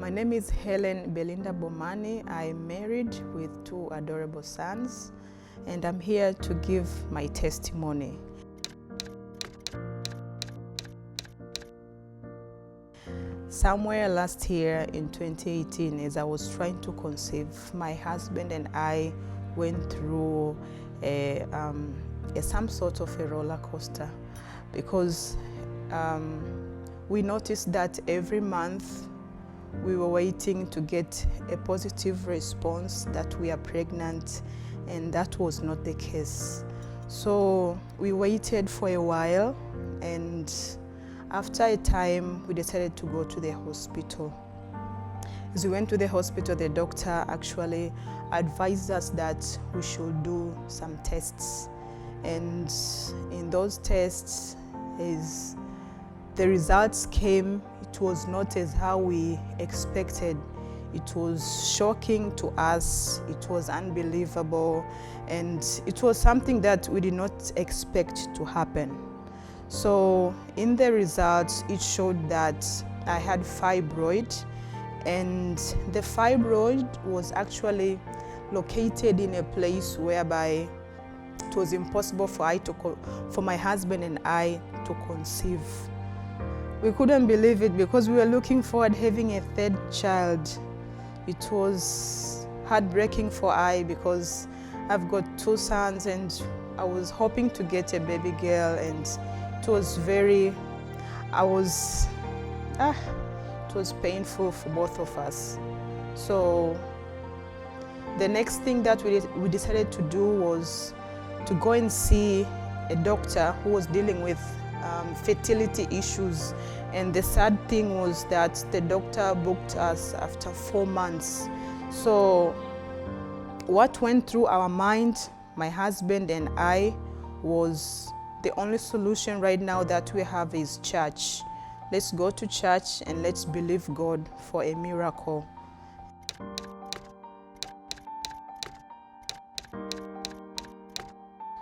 My name is Helen Belinda Bomani. I'm married with 2 adorable sons, and I'm here to give my testimony. Somewhere last year in 2018, as I was trying to conceive, my husband and I went through some sort of a roller coaster, because we noticed that every month we were waiting to get a positive response that we are pregnant, and that was not the case. So we waited for a while, and after a time we decided to go to the hospital. As we went to the hospital, the doctor actually advised us that we should do some tests, and in those tests, as the results came, it was not as how we expected. It was shocking to us, it was unbelievable, and it was something that we did not expect to happen. So in the results, it showed that I had fibroid, and the fibroid was actually located in a place whereby it was impossible for my husband and I to conceive. We couldn't believe it because we were looking forward to having a 3rd child. It was heartbreaking for I, because I've got 2 sons and I was hoping to get a baby girl, and it was it was painful for both of us. So the next thing that we decided to do was to go and see a doctor who was dealing with fertility issues, and the sad thing was that the doctor booked us after 4 months. So what went through our mind, my husband and I, was the only solution right now that we have is church. Let's go to church and let's believe God for a miracle.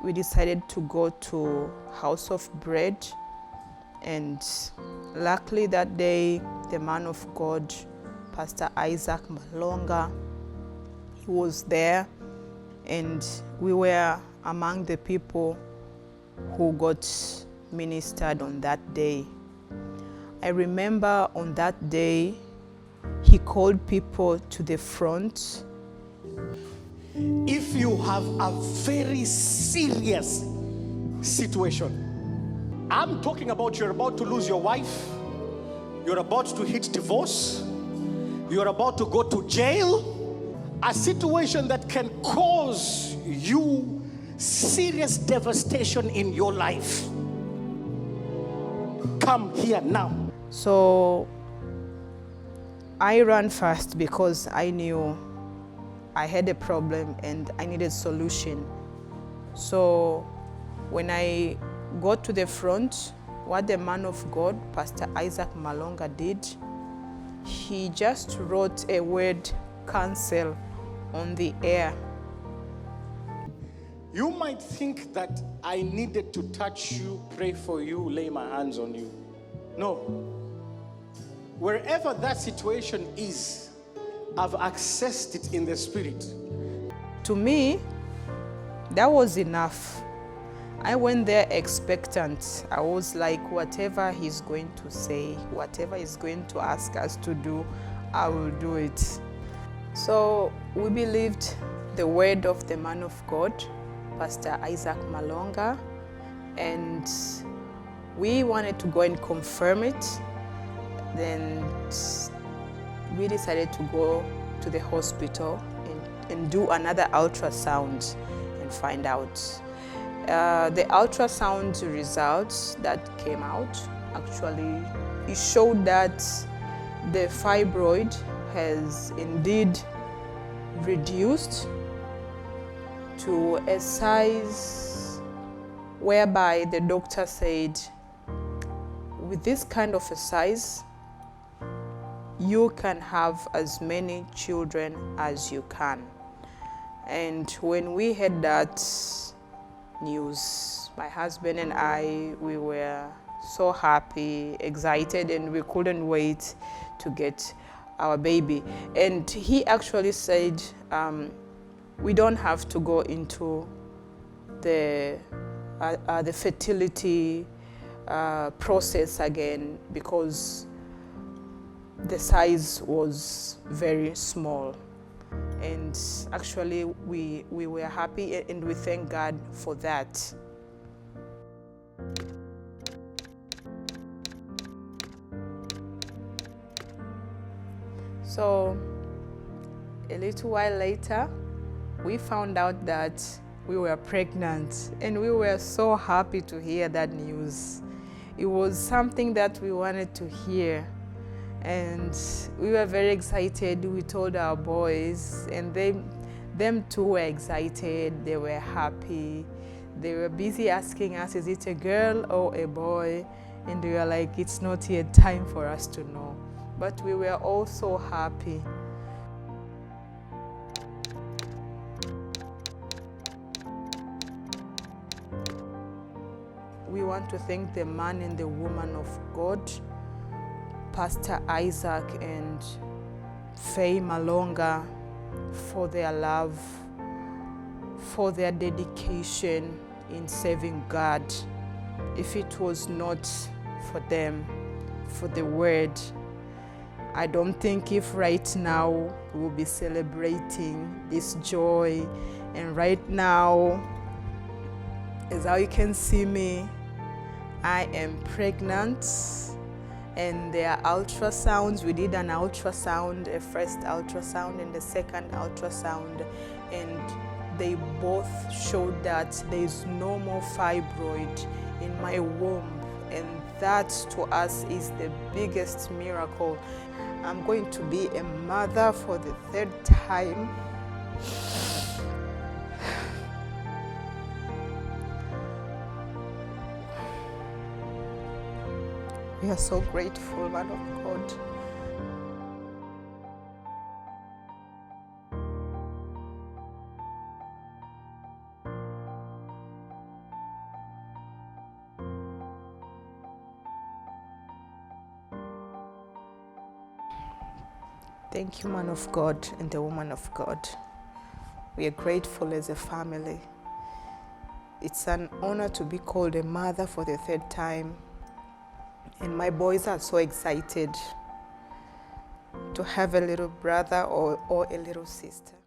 We decided to go to House of Bread, and luckily that day, the man of God, Pastor Isaac Malonga, he was there, and we were among the people who got ministered on that day. I remember on that day, he called people to the front. If you have a very serious situation, I'm talking about you're about to lose your wife, you're about to hit divorce, you're about to go to jail, a situation that can cause you serious devastation in your life. Come here now. So I ran fast because I knew I had a problem and I needed a solution. So when I got to the front, what the man of God, Pastor Isaac Malonga, did, he just wrote a word, cancel, on the air. You might think that I needed to touch you, pray for you, lay my hands on you. No. Wherever that situation is, I've accessed it in the spirit. To me, that was enough. I went there expectant. I was like, whatever he's going to say, whatever he's going to ask us to do, I will do it. So we believed the word of the man of God, Pastor Isaac Malonga, and we wanted to go and confirm it. Then we decided to go to the hospital and do another ultrasound and find out. The ultrasound results that came out, actually, it showed that the fibroid has indeed reduced to a size whereby the doctor said, with this kind of a size, you can have as many children as you can. And when we had that news, my husband and I, we were so happy, excited, and we couldn't wait to get our baby. And he actually said, we don't have to go into the fertility process again, because the size was very small. And actually we were happy, and we thank God for that. So a little while later, we found out that we were pregnant, and we were so happy to hear that news. It was something that we wanted to hear, and we were very excited. We told our boys, and them too were excited. They were happy. They were busy asking us, is it a girl or a boy? And we were like, it's not yet time for us to know. But we were all so happy. We want to thank the man and the woman of God, Pastor Isaac and Faye Malonga, for their love, for their dedication in serving God. If it was not for them, for the word, I don't think if right now we will be celebrating this joy. And right now, as how you can see me, I am pregnant, and there are ultrasounds. We did an ultrasound, a first ultrasound and the second ultrasound, and they both showed that there is no more fibroid in my womb, and that to us is the biggest miracle. I'm going to be a mother for the third time. We are so grateful, man of God. Thank you, man of God and the woman of God. We are grateful as a family. It's an honor to be called a mother for the third time. And my boys are so excited to have a little brother or a little sister.